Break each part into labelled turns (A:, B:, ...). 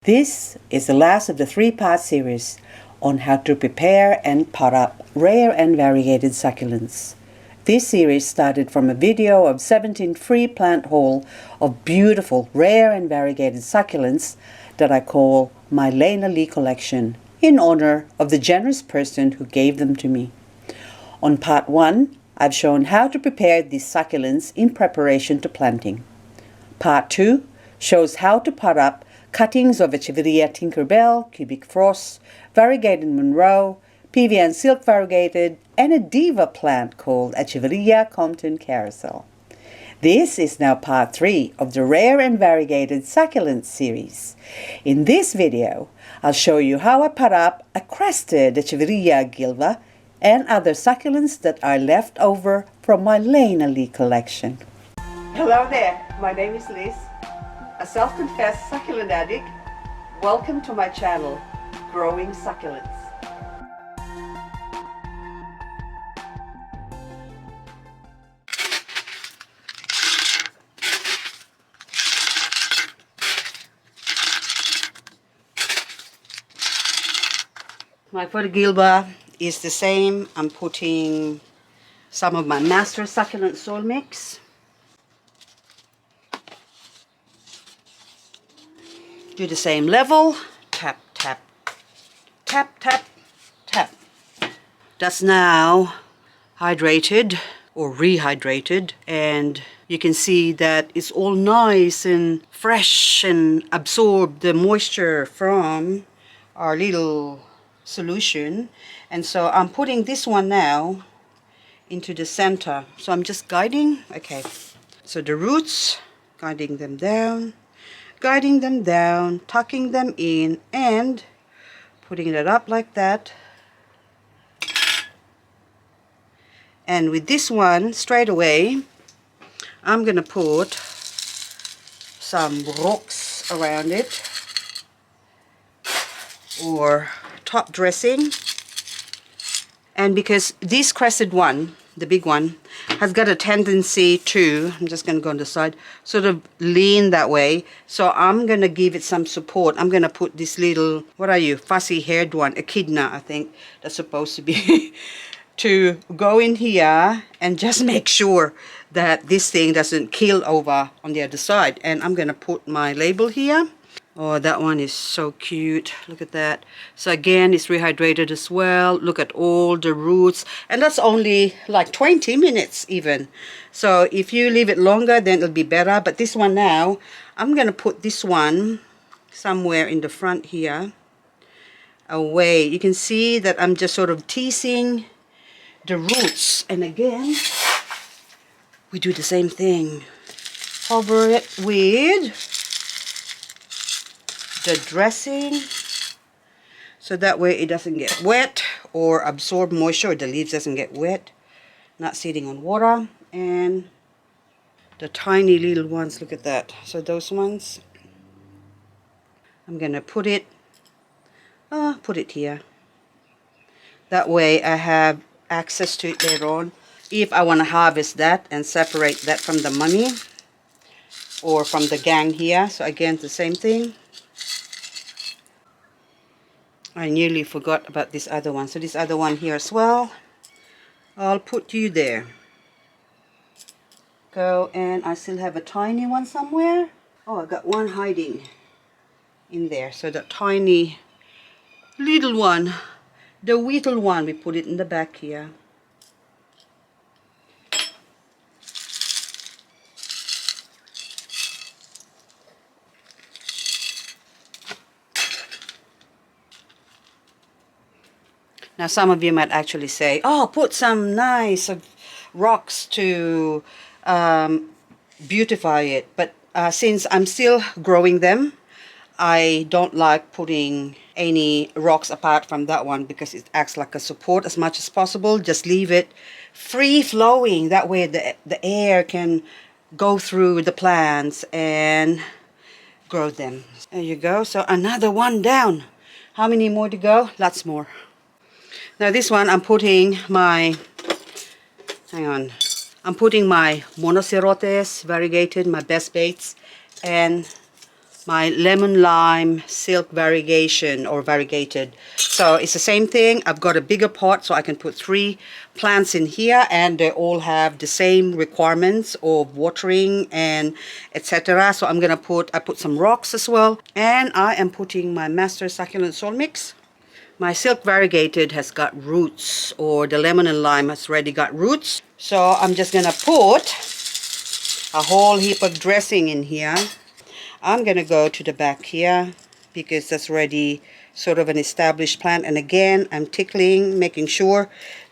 A: This is the last of the three-part series on how to prepare and pot up rare and variegated succulents. This series started from a video of 17 free plant haul of beautiful rare and variegated succulents that I call my Lenopetalum collection in honor of the generous person who gave them to me. On part 1, I've shown how to prepare these succulents in preparation to planting. Part 2 shows how to pot up cuttings of Echeveria Tinkerbell, Cubic Frost, Variegated Monroe, PVN Silk Variegated, and a diva plant called Echeveria Compton Carousel. This is now part 3 of the Rare and Variegated Succulent series. In this video, I'll show you how I pot up a Crested Echeveria gilva and other succulents that are left over from my Lenopetalum collection. Hello there, my name is Liz, a self-confessed succulent addict. Welcome to my channel, Growing Succulents. My photogilba is the same. I'm putting some of my master succulent soil mix. Do the same level. Tap, tap, tap, tap, tap. That's now hydrated or rehydrated, and you can see that it's all nice and fresh and absorb the moisture from our little solution. And so I'm putting this one now into the center. So I'm just guiding. Okay, so the roots, guiding them down, tucking them in, and putting it up like that. And with this one, straight away, I'm gonna put some rocks around it, or top dressing. And because this crested one, the big one, has got a tendency to, I'm just going to go on the side, sort of lean that way. So I'm going to give it some support. I'm going to put this little, what are you, fussy haired one, Echidna, I think that's supposed to be, to go in here and just make sure that this thing doesn't keel over on the other side. And I'm going to put my label here. Oh, that one is so cute. Look at that. So again, it's rehydrated as well. Look at all the roots. And that's only like 20 minutes even. So if you leave it longer, then it'll be better. But this one now, I'm going to put this one somewhere in the front here, away. You can see that I'm just sort of teasing the roots. And again, we do the same thing. Cover it with the dressing, so that way it doesn't get wet or absorb moisture, or the leaves doesn't get wet, not sitting on water. And the tiny little ones, look at that. So those ones, I'm gonna put it here. That way I have access to it later on if I want to harvest that and separate that from the money or from the gang here. So again, the same thing. I nearly forgot about this other one. So this other one here as well, I'll put you there. Go, and I still have a tiny one somewhere. Oh, I got one hiding in there. So the tiny little one, the whittle one, we put it in the back here. Now some of you might actually say, oh, put some nice rocks to beautify it. But since I'm still growing them, I don't like putting any rocks apart from that one because it acts like a support as much as possible. Just leave it free flowing. That way the air can go through the plants and grow them. There you go. So another one down. How many more to go? Lots more. Now this one I'm putting my, I'm putting my Monocerotis, Variegated, my Bess Bates, and my lemon lime silk variegation or variegated. So it's the same thing. I've got a bigger pot so I can put 3 plants in here, and they all have the same requirements of watering and etc. So I'm gonna I put some rocks as well, and I am putting my master succulent soil mix. My silk variegated has got roots, or the lemon and lime has already got roots. So I'm just gonna put a whole heap of dressing in here. I'm gonna go to the back here because that's already sort of an established plant, and again I'm tickling, making sure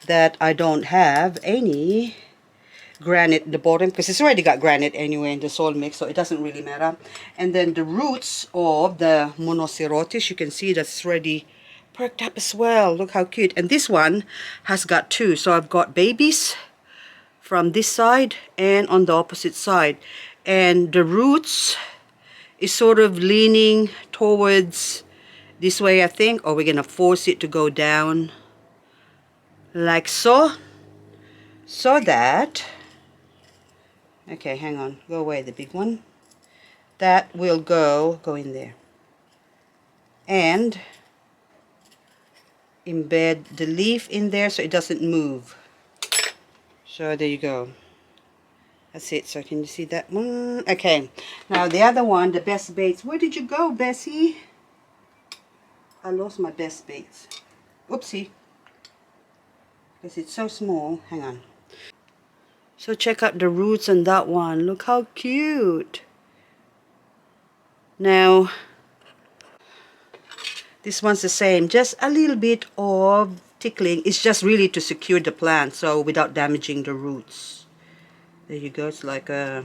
A: that I don't have any granite at the bottom, because it's already got granite anyway in the soil mix, so it doesn't really matter. And then the roots of the Monocerotis, you can see that's already perked up as well. Look how cute. And this one has got 2, so I've got babies from this side and on the opposite side, and the roots is sort of leaning towards this way, I think, or we're gonna force it to go down like so, so that, okay, hang on, go away the big one, that will go in there and embed the leaf in there so it doesn't move. So there you go. That's it. So can you see that one? Okay. Now the other one, the Bess Bates. Where did you go, Bessie? I lost my Bess Bates. Oopsie. Because it's so small. Hang on. So check out the roots on that one. Look how cute. Now, this one's the same. Just a little bit of tickling. It's just really to secure the plant, so without damaging the roots. There you go. It's like a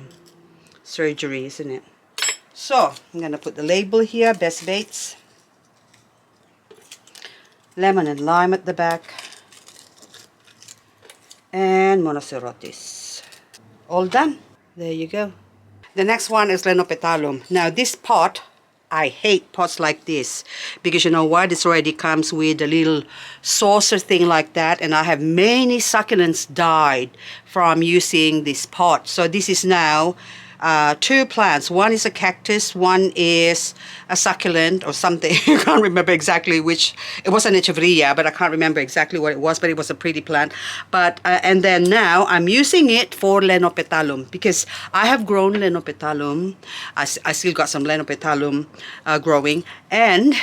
A: surgery, isn't it? So I'm gonna put the label here, Bess Bates, lemon and lime at the back, and Monocerotis. All done. There you go. The next one is Lenopetalum. Now this pot, I hate pots like this because you know what? This already comes with a little saucer thing like that, and I have many succulents died from using this pot. So this is now 2 plants. One is a cactus, one is a succulent or something. I can't remember exactly which. It was an Echeveria, but I can't remember exactly what it was, but it was a pretty plant. But and then now I'm using it for Lenopetalum because I have grown Lenopetalum. I still got some Lenopetalum growing, and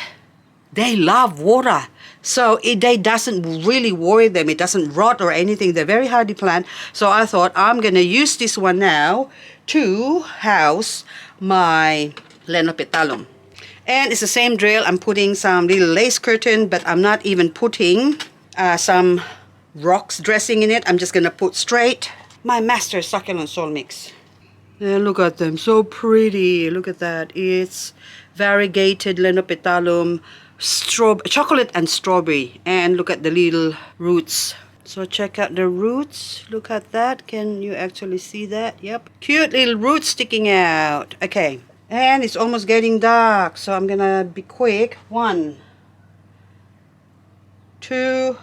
A: they love water. So they doesn't really worry them. It doesn't rot or anything. They're very hardy plant. So I thought I'm going to use this one now to house my Lenopetalum. And it's the same drill. I'm putting some little lace curtain, but I'm not even putting some rocks dressing in it. I'm just going to put straight my master succulent soil mix. And look at them. So pretty. Look at that. It's variegated Lenopetalum, chocolate and strawberry, and look at the little roots. So check out the roots. Look at that. Can you actually see that? Yep, cute little roots sticking out. Okay, and it's almost getting dark, so I'm gonna be quick. 1, 2,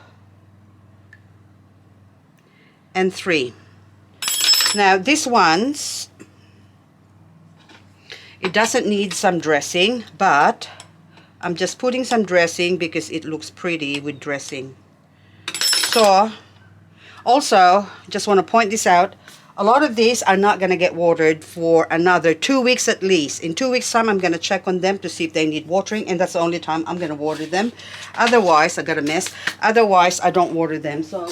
A: and 3. Now this one's, it doesn't need some dressing, but I'm just putting some dressing because it looks pretty with dressing. So, also, just want to point this out, a lot of these are not going to get watered for another 2 weeks at least. In 2 weeks time, I'm going to check on them to see if they need watering, and that's the only time I'm going to water them. Otherwise, I got a mess. Otherwise, I don't water them. So,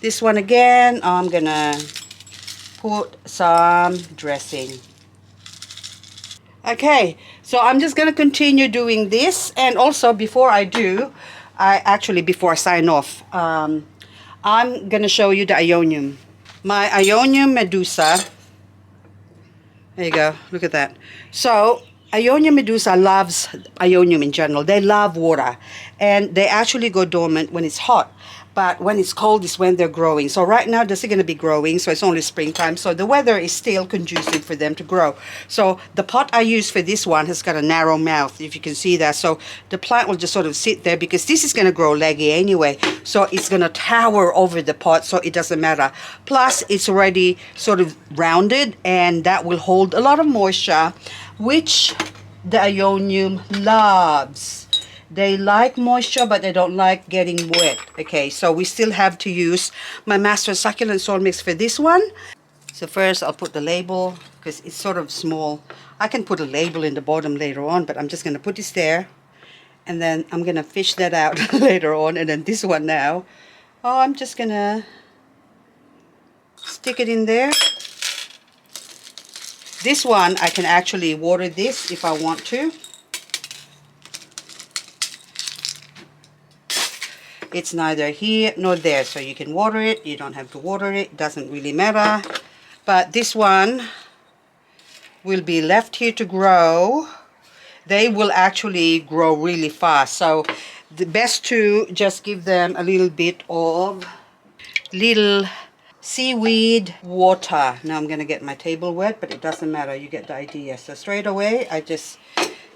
A: this one again, I'm going to put some dressing. Okay, so I'm just going to continue doing this, and also before I do, before I sign off, I'm going to show you the Aeonium. My Aeonium Medusa, there you go, look at that. So, Aeonium Medusa loves Aeonium in general. They love water, and they actually go dormant when it's hot. But when it's cold is when they're growing. So right now they're still going to be growing, so it's only springtime. So the weather is still conducive for them to grow. So the pot I use for this one has got a narrow mouth, if you can see that. So the plant will just sort of sit there because this is going to grow leggy anyway. So it's going to tower over the pot, so it doesn't matter. Plus it's already sort of rounded, and that will hold a lot of moisture which the Aeonium loves. They like moisture, but they don't like getting wet. Okay, so we still have to use my Master Succulent Soil Mix for this one. So first I'll put the label, because it's sort of small. I can put a label in the bottom later on, but I'm just going to put this there. And then I'm going to fish that out later on. And then this one now, oh, I'm just going to stick it in there. This one, I can actually water this if I want to. It's neither here nor there, so you can water it, you don't have to water it, doesn't really matter. But this one will be left here to grow. They will actually grow really fast, so the best to just give them a little bit of little seaweed water. Now I'm gonna get my table wet, but it doesn't matter, you get the idea. So straight away I just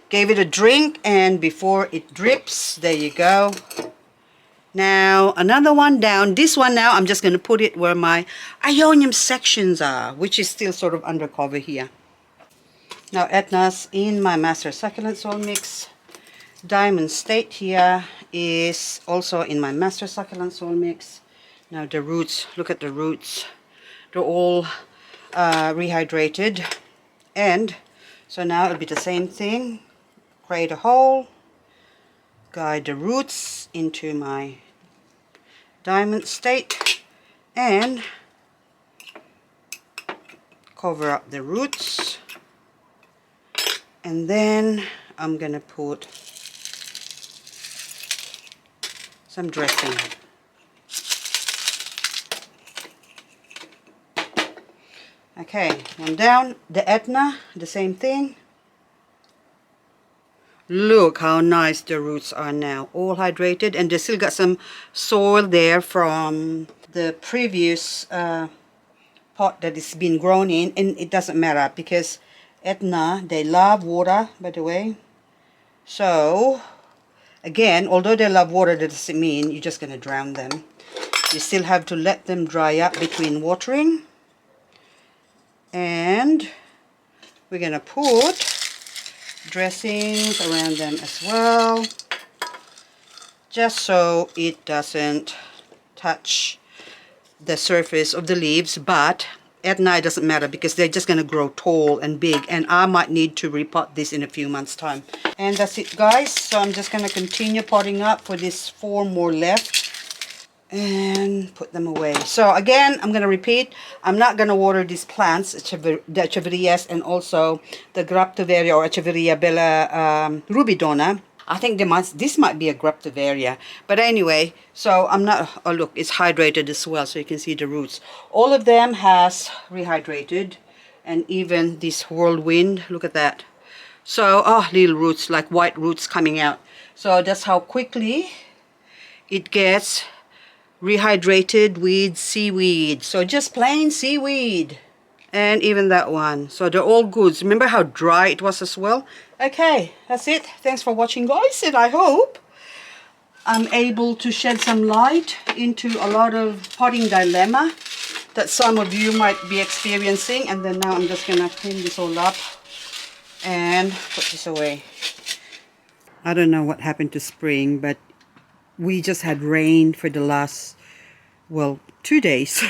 A: gave it a drink, and before it drips, there you go. Now another one down. This one now I'm just going to put it where my Aeonium sections are, which is still sort of undercover here. Now Etna's in my Master Succulent Soil Mix. Diamond State here is also in my Master Succulent Soil Mix. Now the roots, look at the roots. They're all rehydrated. And so now it'll be the same thing. Create a hole. Guide the roots into my Diamond State and cover up the roots, and then I'm gonna put some dressing. Okay, one down. The Etna, the same thing. Look how nice the roots are now, all hydrated, and they still got some soil there from the previous pot that it's been grown in, and it doesn't matter because Etna, they love water, by the way. So again, although they love water, that doesn't mean you're just going to drown them. You still have to let them dry up between watering, and we're going to put dressings around them as well, just so it doesn't touch the surface of the leaves. But at night doesn't matter because they're just going to grow tall and big, and I might need to repot this in a few months time. And that's it, guys. So I'm just going to continue potting up for this 4 more left and put them away. So again, I'm going to repeat, I'm not going to water these plants, the Echeverias and also the Graptoveria or Echeveria Ruby Donna. I think this might be a Graptoveria, but anyway, so I'm not, oh look, it's hydrated as well, so you can see the roots. All of them has rehydrated, and even this whirlwind, look at that. So, oh, little roots, like white roots coming out. So that's how quickly it gets rehydrated with seaweed. So just plain seaweed. And even that one. So they're all good. Remember how dry it was as well? Okay, that's it. Thanks for watching, guys, and I hope I'm able to shed some light into a lot of potting dilemma that some of you might be experiencing. And then now I'm just gonna clean this all up and put this away. I don't know what happened to spring, but we just had rain for the last, well, 2 days,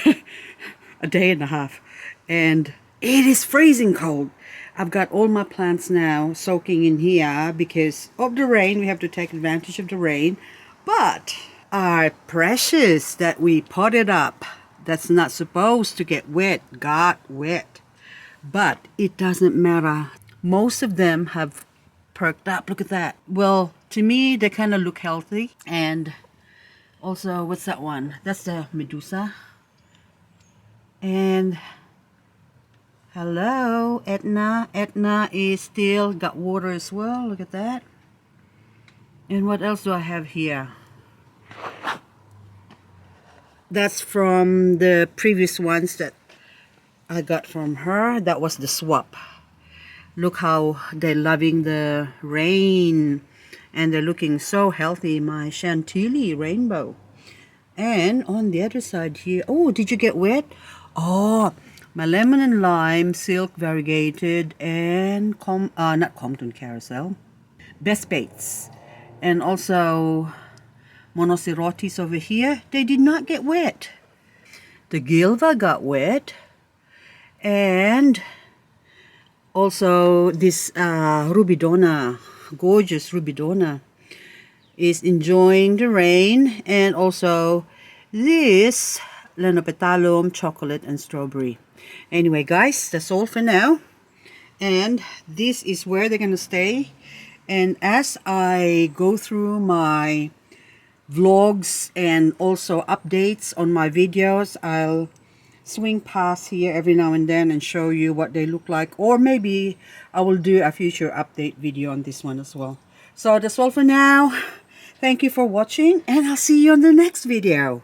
A: a day and a half, and it is freezing cold. I've got all my plants now soaking in here because of the rain. We have to take advantage of the rain. But our precious that we potted up, that's not supposed to get wet, got wet. But it doesn't matter. Most of them have perked up. Look at that. Well, to me, they kind of look healthy. And also, what's that one? That's the Medusa. And hello, Etna. Etna is still got water as well. Look at that. And what else do I have here? That's from the previous ones that I got from her. That was the swap. Look how they're loving the rain. And they're looking so healthy. My Chantilly rainbow. And on the other side here, oh, did you get wet? Oh, my lemon and lime, silk, variegated, and not Compton Carousel, Bess Bates, and also Monocerotis over here. They did not get wet. The Gilva got wet, and also this Ruby Donna, gorgeous Ruby Donna, is enjoying the rain, and also this Lenopetalum, chocolate, and strawberry. Anyway, guys, that's all for now. And this is where they're gonna stay. And as I go through my vlogs and also updates on my videos, I'll swing past here every now and then and show you what they look like. Or maybe I will do a future update video on this one as well. So that's all for now. Thank you for watching, and I'll see you on the next video.